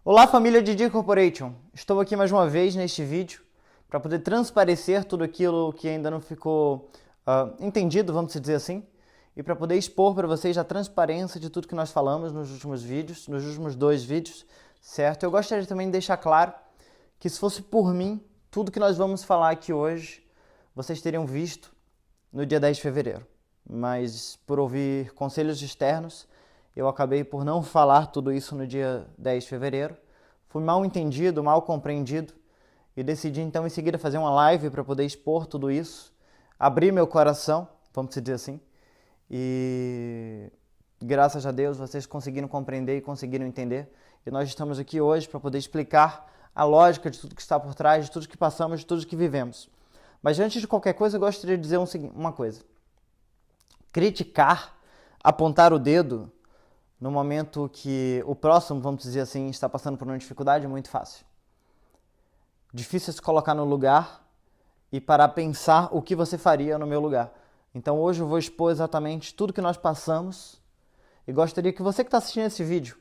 Olá, família Didi Corporation! Estou aqui mais uma vez neste vídeo para poder transparecer tudo aquilo que ainda não ficou entendido, vamos dizer assim, e para poder expor para vocês a transparência de tudo que nós falamos nos últimos vídeos, nos últimos 2 vídeos, certo? Eu gostaria também de deixar claro que se fosse por mim, tudo que nós vamos falar aqui hoje, vocês teriam visto no dia 10 de fevereiro. Mas por ouvir conselhos externos, eu acabei por não falar tudo isso no dia 10 de fevereiro. Fui mal entendido, mal compreendido e decidi então em seguida fazer uma live para poder expor tudo isso, abrir meu coração, vamos dizer assim, e graças a Deus vocês conseguiram compreender e conseguiram entender. E nós estamos aqui hoje para poder explicar a lógica de tudo que está por trás, de tudo que passamos, de tudo que vivemos. Mas antes de qualquer coisa, eu gostaria de dizer uma coisa. Criticar, apontar o dedo no momento que o próximo, vamos dizer assim, está passando por uma dificuldade é muito fácil. Difícil se colocar no lugar e parar a pensar o que você faria no meu lugar. Então hoje eu vou expor exatamente tudo que nós passamos e gostaria que você que está assistindo esse vídeo,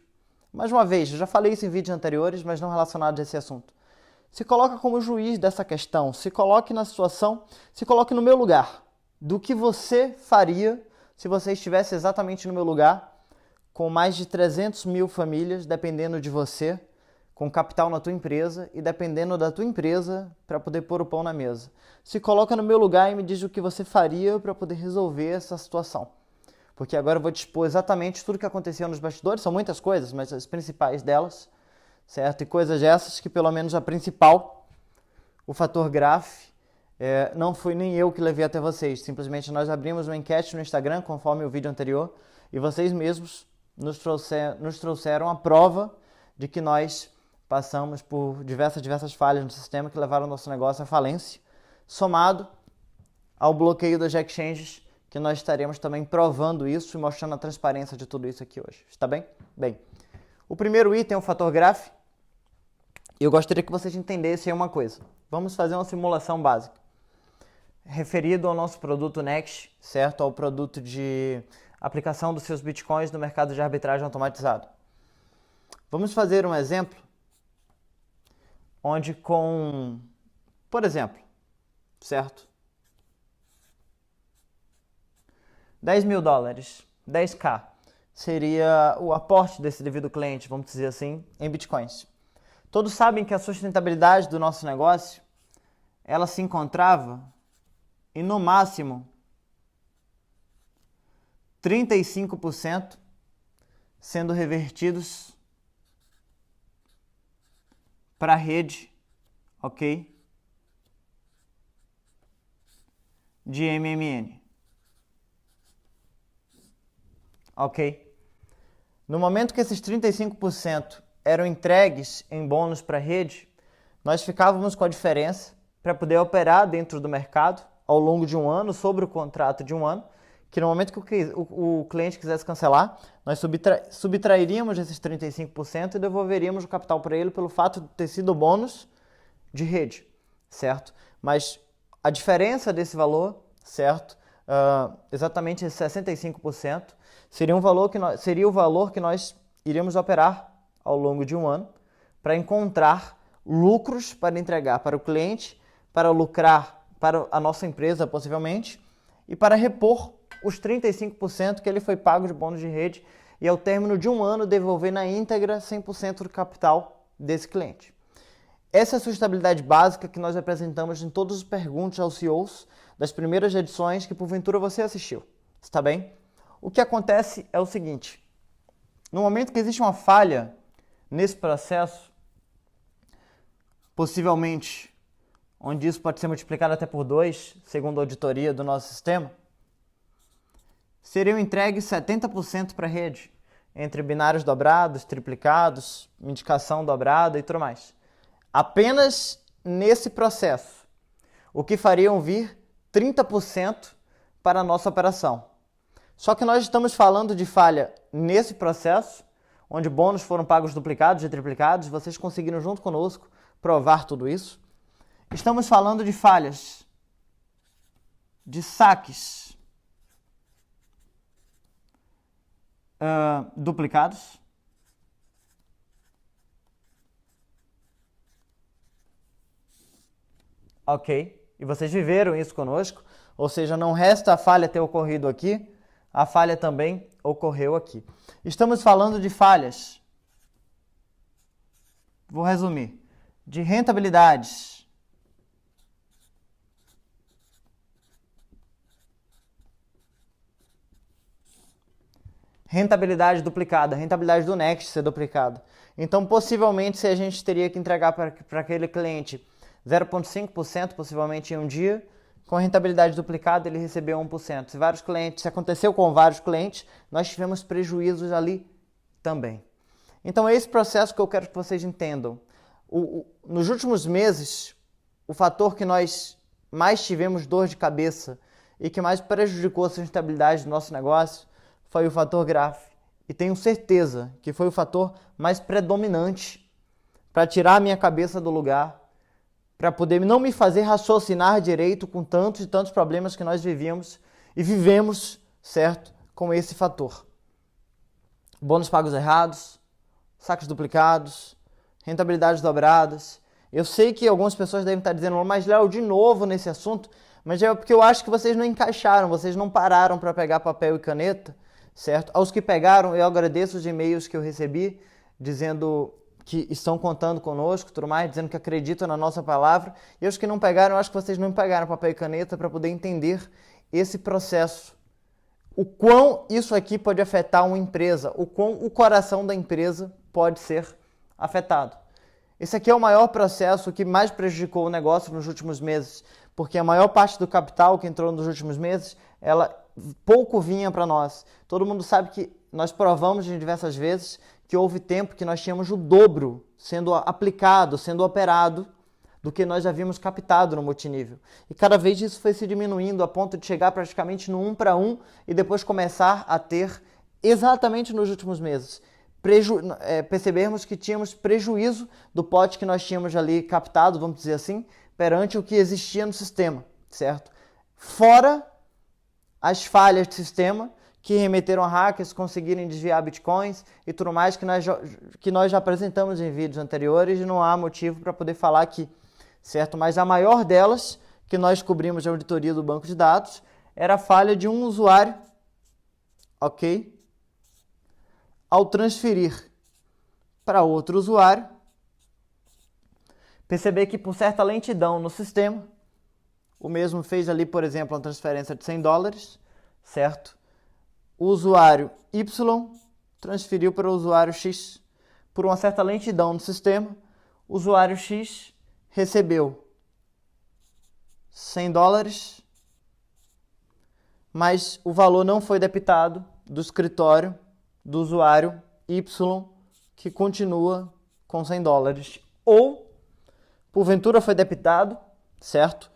mais uma vez, eu já falei isso em vídeos anteriores, mas não relacionados a esse assunto, se coloca como juiz dessa questão, se coloque na situação, se coloque no meu lugar, do que você faria se você estivesse exatamente no meu lugar, com mais de 300 mil famílias dependendo de você, com capital na tua empresa e dependendo da tua empresa para poder pôr o pão na mesa. Se coloca no meu lugar e me diz o que você faria para poder resolver essa situação. Porque agora eu vou te expor exatamente tudo o que aconteceu nos bastidores, são muitas coisas, mas as principais delas, certo? E coisas essas que pelo menos a principal, o fator graph, não fui nem eu que levei até vocês, simplesmente nós abrimos uma enquete no Instagram, conforme o vídeo anterior, e vocês mesmos nos trouxeram a prova de que nós passamos por diversas falhas no sistema que levaram o nosso negócio à falência, somado ao bloqueio das exchanges, que nós estaremos também provando isso e mostrando a transparência de tudo isso aqui hoje. Está bem? Bem, o primeiro item é o fator graph. Eu gostaria que vocês entendessem uma coisa. Vamos fazer uma simulação básica referido ao nosso produto Next, certo? Ao produto de aplicação dos seus bitcoins no mercado de arbitragem automatizado. Vamos fazer um exemplo onde por exemplo, certo? 10 mil dólares, 10k, seria o aporte desse devido cliente, vamos dizer assim, em bitcoins. Todos sabem que a sustentabilidade do nosso negócio, ela se encontrava em no máximo 35% sendo revertidos para a rede, ok? De MMN. Ok? No momento que esses 35% eram entregues em bônus para a rede, nós ficávamos com a diferença para poder operar dentro do mercado ao longo de um ano, sobre o contrato de um ano, que no momento que o cliente quisesse cancelar, nós subtrairíamos esses 35% e devolveríamos o capital para ele pelo fato de ter sido bônus de rede, certo? Mas a diferença desse valor, certo? Exatamente esse 65%, seria o valor que nós iríamos operar ao longo de um ano para encontrar lucros para entregar para o cliente, para lucrar para a nossa empresa, possivelmente, e para repor os 35% que ele foi pago de bônus de rede e, ao término de um ano, devolver na íntegra 100% do capital desse cliente. Essa é a sustentabilidade básica que nós apresentamos em todos os perguntas aos CEOs das primeiras edições que, porventura, você assistiu. Está bem? O que acontece é o seguinte. No momento que existe uma falha nesse processo, possivelmente, onde isso pode ser multiplicado até por 2, segundo a auditoria do nosso sistema, seriam entregues 70% para a rede, entre binários dobrados, triplicados, indicação dobrada e tudo mais. Apenas nesse processo, o que fariam vir 30% para a nossa operação. Só que nós estamos falando de falha nesse processo, onde bônus foram pagos duplicados e triplicados, vocês conseguiram junto conosco provar tudo isso. Estamos falando de falhas, de saques duplicados, ok? E vocês viveram isso conosco, ou seja, não resta a falha ter ocorrido aqui, a falha também ocorreu aqui. Estamos falando de falhas. Vou resumir. De rentabilidades. Rentabilidade duplicada, rentabilidade do Next ser duplicada. Então, possivelmente, se a gente teria que entregar para aquele cliente 0,5%, possivelmente em um dia, com rentabilidade duplicada ele recebeu 1%. Se aconteceu com vários clientes, nós tivemos prejuízos ali também. Então, é esse processo que eu quero que vocês entendam. Nos últimos meses, o fator que nós mais tivemos dor de cabeça e que mais prejudicou a sustentabilidade do nosso negócio foi o fator GRAF. E tenho certeza que foi o fator mais predominante para tirar a minha cabeça do lugar, para poder não me fazer raciocinar direito com tantos e tantos problemas que nós vivíamos e vivemos, certo, com esse fator. Bônus pagos errados, saques duplicados, rentabilidades dobradas. Eu sei que algumas pessoas devem estar dizendo, mas Léo, de novo nesse assunto, mas é porque eu acho que vocês não encaixaram, vocês não pararam para pegar papel e caneta, certo? Aos que pegaram, eu agradeço os e-mails que eu recebi, dizendo que estão contando conosco, tudo mais, dizendo que acreditam na nossa palavra. E os que não pegaram, eu acho que vocês não pegaram papel e caneta para poder entender esse processo. O quão isso aqui pode afetar uma empresa, o quão o coração da empresa pode ser afetado. Esse aqui é o maior processo que mais prejudicou o negócio nos últimos meses, porque a maior parte do capital que entrou nos últimos meses, ela pouco vinha para nós. Todo mundo sabe que nós provamos de diversas vezes que houve tempo que nós tínhamos o dobro sendo aplicado, sendo operado, do que nós já havíamos captado no multinível. E cada vez isso foi se diminuindo a ponto de chegar praticamente no 1 para 1 e depois começar a ter, exatamente nos últimos meses, percebermos que tínhamos prejuízo do pote que nós tínhamos ali captado, vamos dizer assim, perante o que existia no sistema, certo? Fora as falhas de sistema que remeteram a hackers conseguirem desviar bitcoins e tudo mais que nós já apresentamos em vídeos anteriores e não há motivo para poder falar aqui, certo? Mas a maior delas, que nós cobrimos de auditoria do banco de dados, era a falha de um usuário, ok? Ao transferir para outro usuário, perceber que por certa lentidão no sistema, o mesmo fez ali, por exemplo, uma transferência de $100, certo? O usuário Y transferiu para o usuário X. Por uma certa lentidão no sistema, o usuário X recebeu $100, mas o valor não foi debitado do escritório do usuário Y, que continua com $100. Ou, porventura, foi debitado, certo?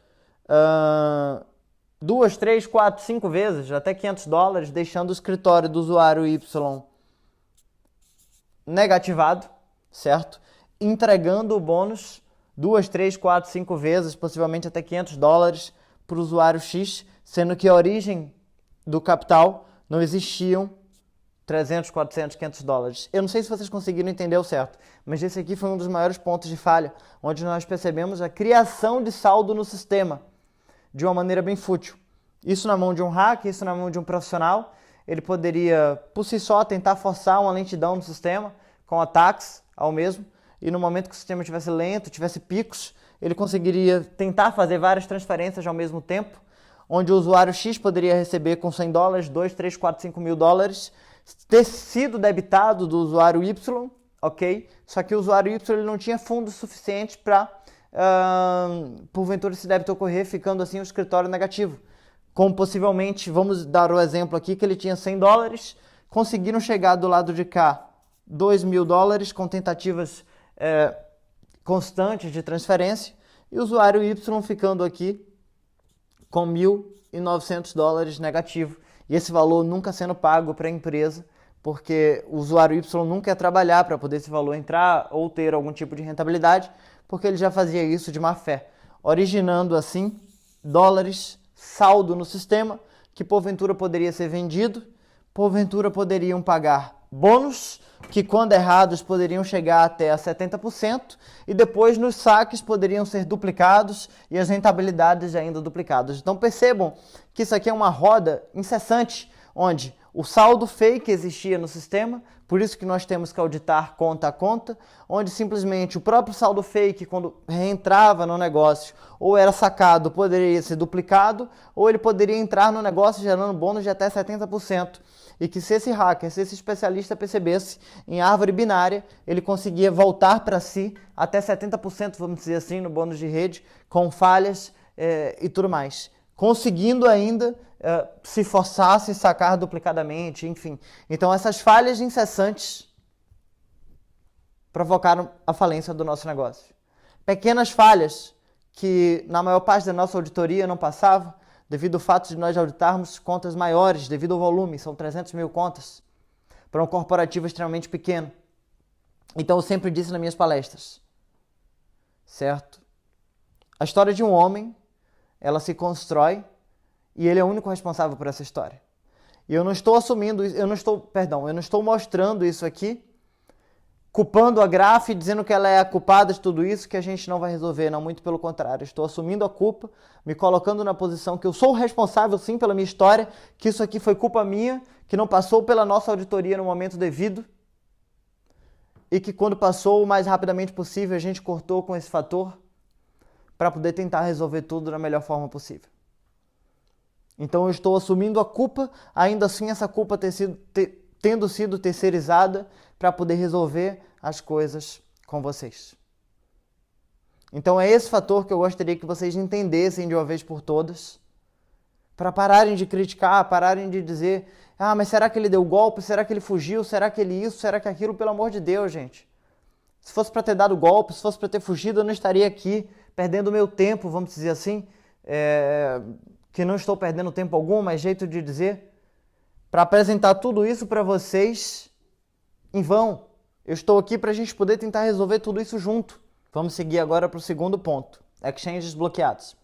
2, 3, 4, 5 vezes, até $500, deixando o escritório do usuário Y negativado, certo? Entregando o bônus 2, 3, 4, 5 vezes, possivelmente até $500 para o usuário X, sendo que a origem do capital não existiam 300, 400, $500. Eu não sei se vocês conseguiram entender o certo, mas esse aqui foi um dos maiores pontos de falha, onde nós percebemos a criação de saldo no sistema de uma maneira bem fútil. Isso na mão de um hacker, isso na mão de um profissional, ele poderia, por si só, tentar forçar uma lentidão no sistema, com ataques ao mesmo, e no momento que o sistema estivesse lento, tivesse picos, ele conseguiria tentar fazer várias transferências ao mesmo tempo, onde o usuário X poderia receber com $100, 2, 3, 4, 5 mil dólares, ter sido debitado do usuário Y, ok? Só que o usuário Y ele não tinha fundos suficientes para, porventura, esse débito ocorrer, ficando assim o escritório negativo. Como possivelmente, vamos dar o exemplo aqui, que ele tinha $100, conseguiram chegar do lado de cá $2.000 com tentativas constantes de transferência, e o usuário Y ficando aqui com $1.900 negativo. E esse valor nunca sendo pago para a empresa, porque o usuário Y nunca ia trabalhar para poder esse valor entrar ou ter algum tipo de rentabilidade, porque ele já fazia isso de má fé, originando assim dólares saldo no sistema, que porventura poderia ser vendido, porventura poderiam pagar bônus que, quando errados, poderiam chegar até a 70%, e depois nos saques poderiam ser duplicados e as rentabilidades ainda duplicadas. Então percebam que isso aqui é uma roda incessante, onde o saldo fake existia no sistema, por isso que nós temos que auditar conta a conta, onde simplesmente o próprio saldo fake, quando reentrava no negócio, ou era sacado, poderia ser duplicado, ou ele poderia entrar no negócio gerando bônus de até 70%. E que se esse hacker, se esse especialista percebesse em árvore binária, ele conseguia voltar para si até 70%, vamos dizer assim, no bônus de rede, com falhas e tudo mais. Conseguindo ainda se forçasse sacar duplicadamente, enfim. Então essas falhas incessantes provocaram a falência do nosso negócio. Pequenas falhas que na maior parte da nossa auditoria não passavam, devido ao fato de nós auditarmos contas maiores, devido ao volume, são 300 mil contas, para um corporativo extremamente pequeno. Então eu sempre disse nas minhas palestras, certo? A história de um homem, ela se constrói e ele é o único responsável por essa história. E eu não estou assumindo, eu não estou mostrando isso aqui, culpando a Graf e dizendo que ela é a culpada de tudo isso, que a gente não vai resolver, não, muito pelo contrário. Estou assumindo a culpa, me colocando na posição que eu sou responsável sim pela minha história, que isso aqui foi culpa minha, que não passou pela nossa auditoria no momento devido, e que quando passou o mais rapidamente possível a gente cortou com esse fator para poder tentar resolver tudo da melhor forma possível. Então eu estou assumindo a culpa, ainda assim essa culpa tendo sido terceirizada para poder resolver as coisas com vocês. Então é esse fator que eu gostaria que vocês entendessem de uma vez por todas, para pararem de criticar, pararem de dizer, mas será que ele deu golpe? Será que ele fugiu? Será que ele isso? Será que aquilo? Pelo amor de Deus, gente. Se fosse para ter dado golpe, se fosse para ter fugido, eu não estaria aqui perdendo o meu tempo, vamos dizer assim, que não estou perdendo tempo algum, mas jeito de dizer, para apresentar tudo isso para vocês em vão. Eu estou aqui para a gente poder tentar resolver tudo isso junto. Vamos seguir agora para o segundo ponto, exchanges bloqueados.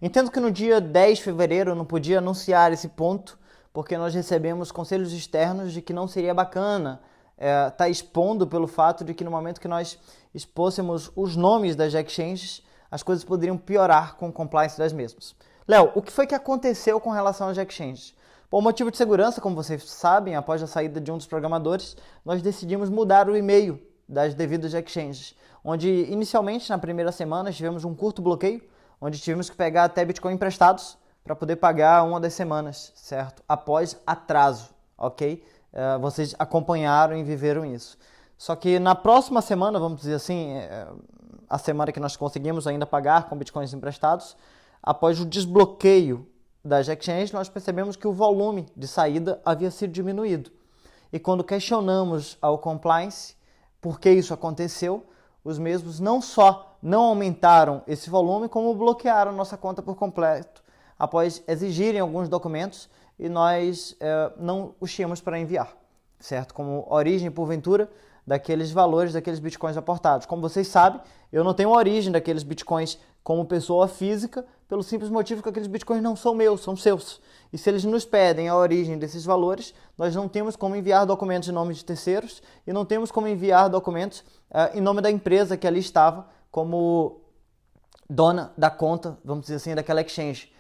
Entendo que no dia 10 de fevereiro eu não podia anunciar esse ponto, porque nós recebemos conselhos externos de que não seria bacana estar expondo pelo fato de que no momento que nós expôssemos os nomes das exchanges, as coisas poderiam piorar com o compliance das mesmas. Léo, o que foi que aconteceu com relação às exchanges? Por motivo de segurança, como vocês sabem, após a saída de um dos programadores, nós decidimos mudar o e-mail das devidas exchanges, onde inicialmente na primeira semana tivemos um curto bloqueio, onde tivemos que pegar até Bitcoin emprestados para poder pagar uma das semanas, certo? Após atraso, ok? Vocês acompanharam e viveram isso. Só que na próxima semana, vamos dizer assim, a semana que nós conseguimos ainda pagar com Bitcoins emprestados, após o desbloqueio das exchanges, nós percebemos que o volume de saída havia sido diminuído. E quando questionamos ao compliance por que isso aconteceu, os mesmos não só não aumentaram esse volume, como bloquearam nossa conta por completo, após exigirem alguns documentos e nós não os tínhamos para enviar, certo? Como origem, porventura, daqueles valores, daqueles bitcoins aportados. Como vocês sabem, eu não tenho a origem daqueles bitcoins como pessoa física, pelo simples motivo que aqueles bitcoins não são meus, são seus. E se eles nos pedem a origem desses valores, nós não temos como enviar documentos em nome de terceiros e não temos como enviar documentos em nome da empresa que ali estava como dona da conta, vamos dizer assim, daquela exchange.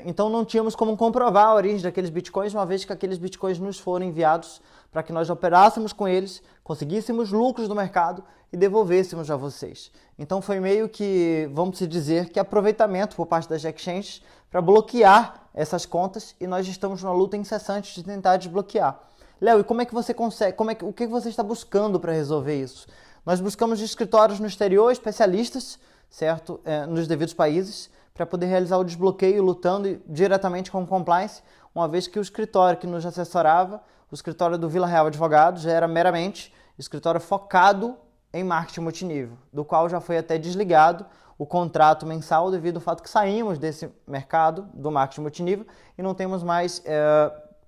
Então não tínhamos como comprovar a origem daqueles bitcoins, uma vez que aqueles bitcoins nos foram enviados para que nós operássemos com eles, conseguíssemos lucros do mercado e devolvêssemos a vocês. Então foi meio que, vamos dizer, que aproveitamento por parte das exchanges para bloquear essas contas e nós estamos numa luta incessante de tentar desbloquear. Léo, e como é que você consegue, o que você está buscando para resolver isso? Nós buscamos escritórios no exterior, especialistas, certo? Nos devidos países, para poder realizar o desbloqueio, lutando diretamente com o compliance, uma vez que o escritório que nos assessorava, o escritório do Vila Real Advogados, já era meramente escritório focado em marketing multinível, do qual já foi até desligado o contrato mensal devido ao fato que saímos desse mercado do marketing multinível e não temos mais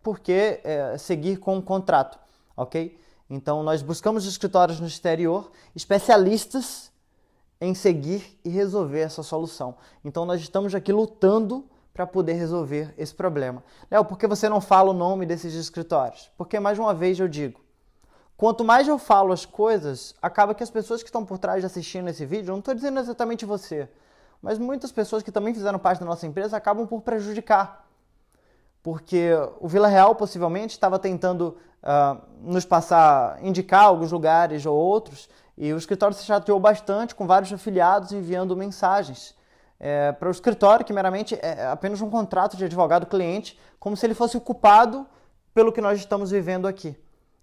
por que seguir com o contrato, ok? Então nós buscamos escritórios no exterior, especialistas em seguir e resolver essa solução. Então nós estamos aqui lutando para poder resolver esse problema. Léo, por que você não fala o nome desses escritórios? Porque, mais uma vez, eu digo, quanto mais eu falo as coisas, acaba que as pessoas que estão por trás de assistindo esse vídeo, não estou dizendo exatamente você, mas muitas pessoas que também fizeram parte da nossa empresa acabam por prejudicar. Porque o Vila Real possivelmente estava tentando nos indicar alguns lugares ou outros, e o escritório se chateou bastante com vários afiliados enviando mensagens para o escritório, que meramente é apenas um contrato de advogado-cliente, como se ele fosse o culpado pelo que nós estamos vivendo aqui.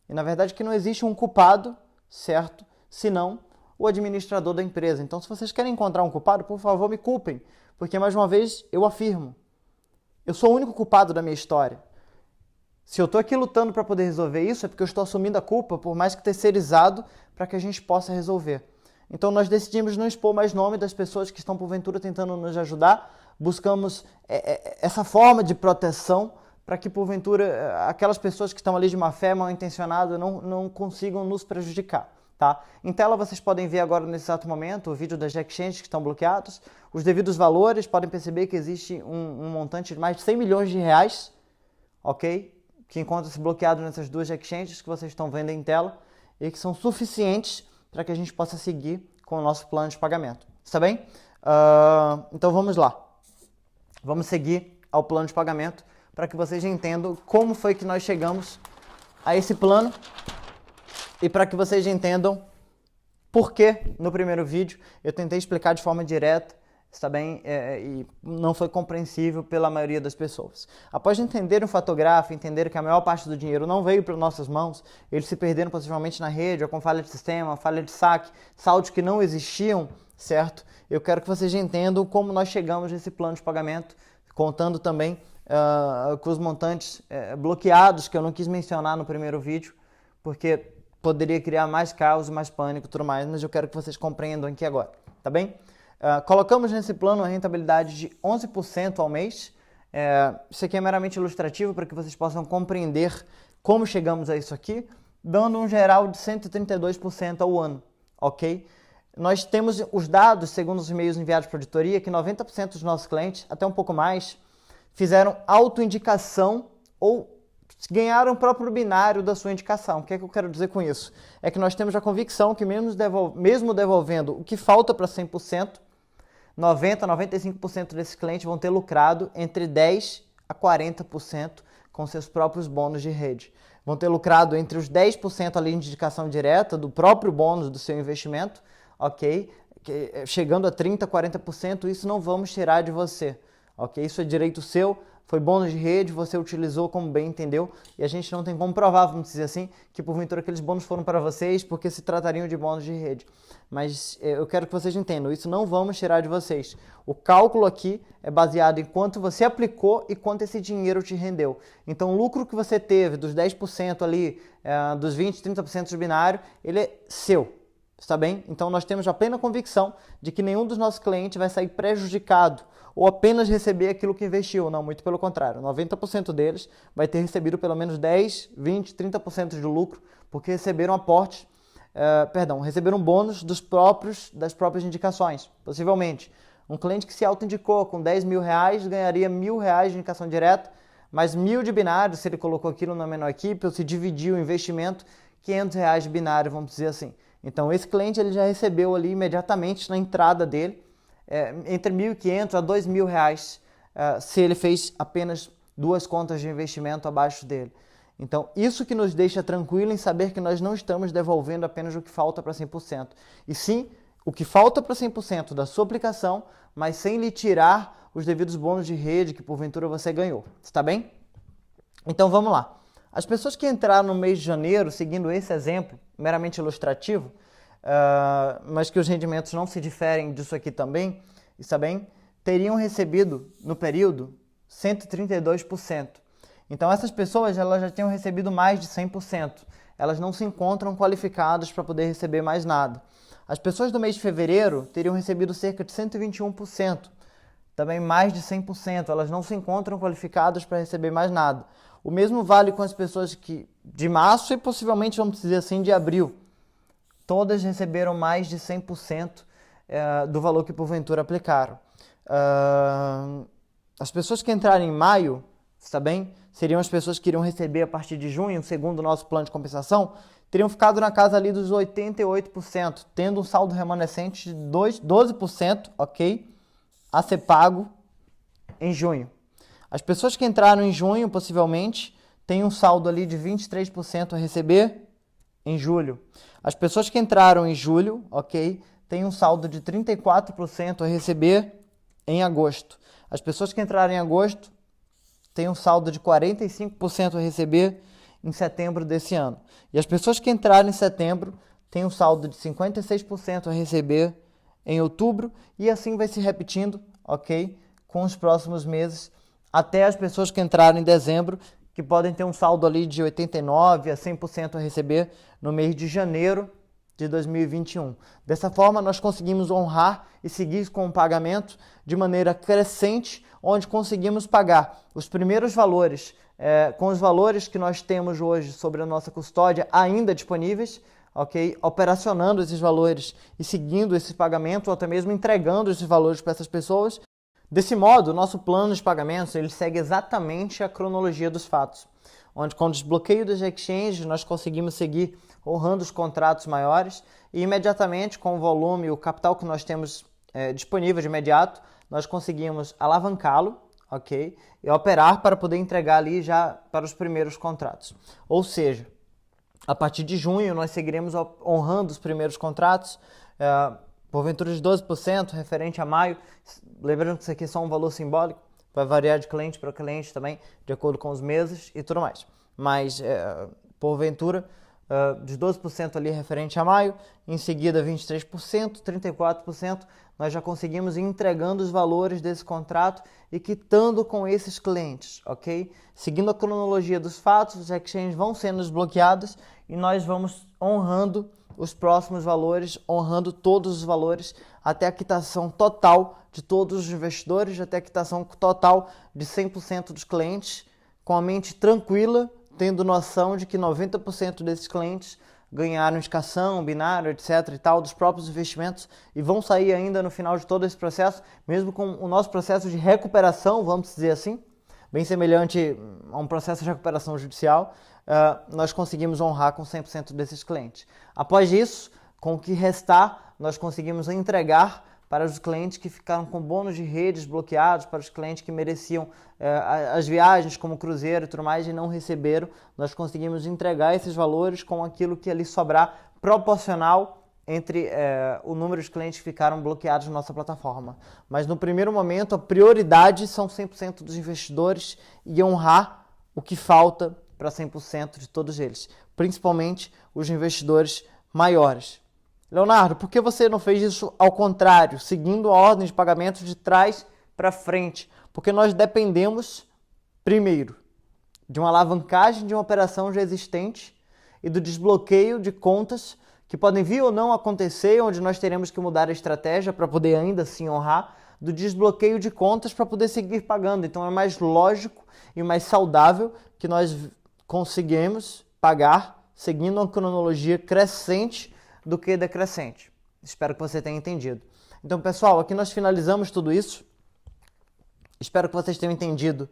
E na verdade que não existe um culpado, certo? Senão o administrador da empresa. Então, se vocês querem encontrar um culpado, por favor, me culpem, porque mais uma vez eu afirmo, eu sou o único culpado da minha história. Se eu estou aqui lutando para poder resolver isso, é porque eu estou assumindo a culpa, por mais que terceirizado, para que a gente possa resolver. Então nós decidimos não expor mais nome das pessoas que estão porventura tentando nos ajudar, buscamos essa forma de proteção para que porventura aquelas pessoas que estão ali de má fé, mal intencionadas, não consigam nos prejudicar. Tá? Em tela vocês podem ver agora nesse exato momento o vídeo das exchanges que estão bloqueados, os devidos valores, podem perceber que existe um montante de mais de 100 milhões de reais, ok? Que encontra-se bloqueado nessas duas exchanges que vocês estão vendo em tela e que são suficientes para que a gente possa seguir com o nosso plano de pagamento. Está bem? Então vamos lá. Vamos seguir ao plano de pagamento para que vocês entendam como foi que nós chegamos a esse plano e para que vocês entendam por que no primeiro vídeo eu tentei explicar de forma direta, está bem? E não foi compreensível pela maioria das pessoas. Após entender o fotográfico, entender que a maior parte do dinheiro não veio para nossas mãos, eles se perderam possivelmente na rede, ou com falha de sistema, falha de saque, saldos que não existiam, certo? Eu quero que vocês entendam como nós chegamos nesse plano de pagamento, contando também com os montantes bloqueados, que eu não quis mencionar no primeiro vídeo, porque poderia criar mais caos, mais pânico e tudo mais, mas eu quero que vocês compreendam aqui agora, tá bem? Colocamos nesse plano a rentabilidade de 11% ao mês. Isso aqui é meramente ilustrativo para que vocês possam compreender como chegamos a isso aqui, dando um geral de 132% ao ano, ok? Nós temos os dados, segundo os e-mails enviados para a auditoria, que 90% dos nossos clientes, até um pouco mais, fizeram autoindicação ou ganharam o próprio binário da sua indicação. O que é que eu quero dizer com isso? É que nós temos a convicção que mesmo devolvendo o que falta para 100%, 90% a 95% desses clientes vão ter lucrado entre 10% a 40% com seus próprios bônus de rede. Vão ter lucrado entre os 10% ali de indicação direta do próprio bônus do seu investimento, ok? Chegando a 30%, 40%, isso não vamos tirar de você, ok? Isso é direito seu, foi bônus de rede, você utilizou como bem entendeu, e a gente não tem como provar, vamos dizer assim, que porventura aqueles bônus foram para vocês porque se tratariam de bônus de rede. Mas eu quero que vocês entendam, isso não vamos tirar de vocês. O cálculo aqui é baseado em quanto você aplicou e quanto esse dinheiro te rendeu. Então o lucro que você teve dos 10% ali, dos 20%, 30% do binário, ele é seu. Está bem? Então nós temos a plena convicção de que nenhum dos nossos clientes vai sair prejudicado ou apenas receber aquilo que investiu. Não, muito pelo contrário. 90% deles vai ter recebido pelo menos 10, 20, 30% de lucro porque receberam aportes, receberam bônus das próprias indicações. Possivelmente, um cliente que se autoindicou com 10 mil reais ganharia R$1.000 de indicação direta, mais 1.000 de binário se ele colocou aquilo na menor equipe ou se dividiu o investimento, R$500 de binário, vamos dizer assim. Então, esse cliente ele já recebeu ali imediatamente na entrada dele entre R$1.500 a R$2.000 se ele fez apenas 2 contas de investimento abaixo dele. Então, isso que nos deixa tranquilo em saber que nós não estamos devolvendo apenas o que falta para 100%. E sim, o que falta para 100% da sua aplicação, mas sem lhe tirar os devidos bônus de rede que porventura você ganhou. Está bem? Então, vamos lá. As pessoas que entraram no mês de janeiro, seguindo esse exemplo, meramente ilustrativo, mas que os rendimentos não se diferem disso aqui também, está bem? Teriam recebido, no período, 132%. Então, essas pessoas elas já tinham recebido mais de 100%. Elas não se encontram qualificadas para poder receber mais nada. As pessoas do mês de fevereiro teriam recebido cerca de 121%. Também mais de 100%. Elas não se encontram qualificadas para receber mais nada. O mesmo vale com as pessoas que de março e possivelmente, vamos dizer assim, de abril. Todas receberam mais de 100% do valor que porventura aplicaram. As pessoas que entraram em maio está bem? Seriam as pessoas que iriam receber a partir de junho, segundo o nosso plano de compensação, teriam ficado na casa ali dos 88%, tendo um saldo remanescente de 12%, ok? A ser pago em junho. As pessoas que entraram em junho, possivelmente, têm um saldo ali de 23% a receber em julho. As pessoas que entraram em julho, ok, têm um saldo de 34% a receber em agosto. As pessoas que entraram em agosto têm um saldo de 45% a receber em setembro desse ano. E as pessoas que entraram em setembro têm um saldo de 56% a receber em outubro, e assim vai se repetindo, ok? Com os próximos meses, até as pessoas que entraram em dezembro, que podem ter um saldo ali de 89% a 100% a receber no mês de janeiro de 2021. Dessa forma, nós conseguimos honrar e seguir com o pagamento de maneira crescente, onde conseguimos pagar os primeiros valores com os valores que nós temos hoje sobre a nossa custódia ainda disponíveis, ok? Operacionando esses valores e seguindo esse pagamento, ou até mesmo entregando esses valores para essas pessoas. Desse modo, o nosso plano de pagamentos ele segue exatamente a cronologia dos fatos, onde com o desbloqueio das exchanges nós conseguimos seguir honrando os contratos maiores e imediatamente com o volume e o capital que nós temos disponível de imediato, nós conseguimos alavancá-lo, ok? E operar para poder entregar ali já para os primeiros contratos. Ou seja, a partir de junho nós seguiremos honrando os primeiros contratos, porventura de 12% referente a maio. Lembrando que isso aqui é só um valor simbólico, vai variar de cliente para cliente também, de acordo com os meses e tudo mais. Mas, porventura, de 12% ali referente a maio, em seguida 23%, 34%, nós já conseguimos ir entregando os valores desse contrato e quitando com esses clientes, ok? Seguindo a cronologia dos fatos, os exchanges vão sendo desbloqueados e nós vamos honrando os próximos valores, honrando todos os valores até a quitação total de todos os investidores, até a quitação total de 100% dos clientes, com a mente tranquila, tendo noção de que 90% desses clientes ganharam indicação, binário, etc. e tal, dos próprios investimentos e vão sair ainda no final de todo esse processo, mesmo com o nosso processo de recuperação, vamos dizer assim, bem semelhante a um processo de recuperação judicial, nós conseguimos honrar com 100% desses clientes. Após isso, com o que restar, nós conseguimos entregar para os clientes que ficaram com bônus de redes bloqueados, para os clientes que mereciam as viagens como cruzeiro e tudo mais e não receberam, nós conseguimos entregar esses valores com aquilo que ali sobrar proporcional entre o número de clientes que ficaram bloqueados na nossa plataforma. Mas no primeiro momento a prioridade são 100% dos investidores e honrar o que falta para 100% de todos eles, principalmente os investidores maiores. Leonardo, por que você não fez isso ao contrário, seguindo a ordem de pagamento de trás para frente? Porque nós dependemos, primeiro, de uma alavancagem de uma operação já existente e do desbloqueio de contas que podem vir ou não acontecer, onde nós teremos que mudar a estratégia para poder ainda assim honrar, do desbloqueio de contas para poder seguir pagando. Então é mais lógico e mais saudável que nós conseguimos pagar seguindo uma cronologia crescente do que decrescente. Espero que você tenha entendido. Então, pessoal, aqui nós finalizamos tudo isso. Espero que vocês tenham entendido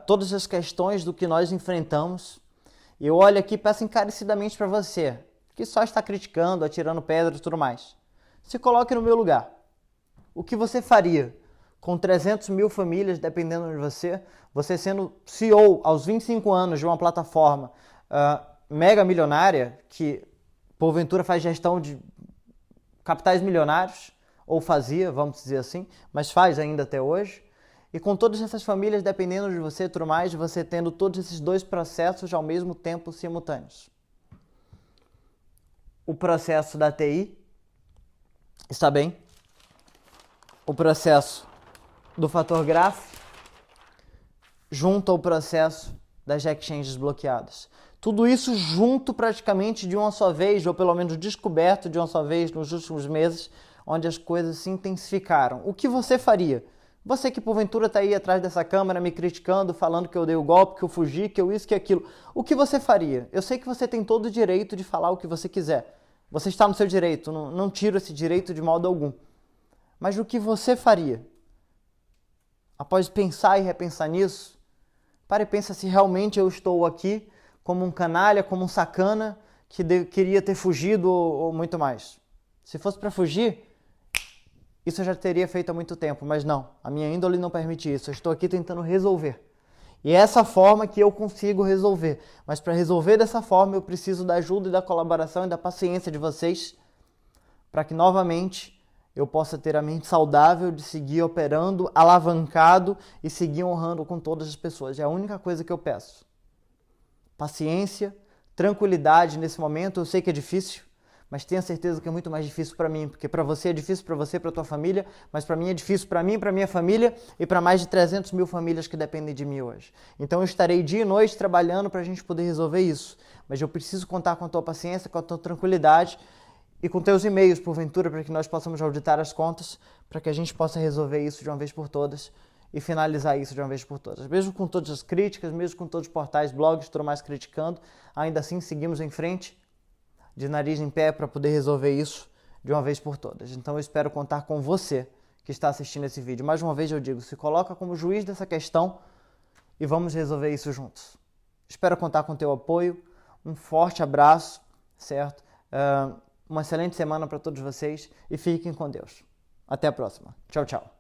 todas as questões do que nós enfrentamos. E eu olho aqui e peço encarecidamente para você, que só está criticando, atirando pedra e tudo mais. Se coloque no meu lugar. O que você faria com 300 mil famílias dependendo de você, você sendo CEO aos 25 anos de uma plataforma mega milionária, que porventura faz gestão de capitais milionários, ou fazia, vamos dizer assim, mas faz ainda até hoje, e com todas essas famílias dependendo de você e tudo mais, de você tendo todos esses dois processos ao mesmo tempo simultâneos. O processo da TI está bem, o processo do fator graph junto ao processo das exchanges bloqueadas. Tudo isso junto praticamente de uma só vez, ou pelo menos descoberto de uma só vez nos últimos meses, onde as coisas se intensificaram. O que você faria? Você que porventura está aí atrás dessa câmera me criticando, falando que eu dei o golpe, que eu fugi, que eu isso, que aquilo. O que você faria? Eu sei que você tem todo o direito de falar o que você quiser. Você está no seu direito, não tiro esse direito de modo algum. Mas o que você faria? Após pensar e repensar nisso, Para e pensa se realmente eu estou aqui como um canalha, como um sacana que queria ter fugido ou muito mais. Se fosse para fugir, isso eu já teria feito há muito tempo, mas não. A minha índole não permite isso. Eu estou aqui tentando resolver. E é essa forma que eu consigo resolver. Mas para resolver dessa forma, eu preciso da ajuda e da colaboração e da paciência de vocês para que novamente eu possa ter a mente saudável de seguir operando, alavancado e seguir honrando com todas as pessoas. É a única coisa que eu peço. Paciência, tranquilidade nesse momento. Eu sei que é difícil, mas tenha certeza que é muito mais difícil para mim, porque para você é difícil, para você, para tua família, mas para mim é difícil para mim, para minha família e para mais de 300 mil famílias que dependem de mim hoje. Então eu estarei dia e noite trabalhando para a gente poder resolver isso, mas eu preciso contar com a tua paciência, com a tua tranquilidade e com teus e-mails, porventura, para que nós possamos auditar as contas, para que a gente possa resolver isso de uma vez por todas e finalizar isso de uma vez por todas. Mesmo com todas as críticas, mesmo com todos os portais, blogs, tudo mais criticando, ainda assim seguimos em frente, de nariz em pé, para poder resolver isso de uma vez por todas. Então eu espero contar com você que está assistindo esse vídeo. Mais uma vez eu digo, se coloca como juiz dessa questão e vamos resolver isso juntos. Espero contar com teu apoio, um forte abraço, certo? Uma excelente semana para todos vocês e fiquem com Deus. Até a próxima. Tchau, tchau.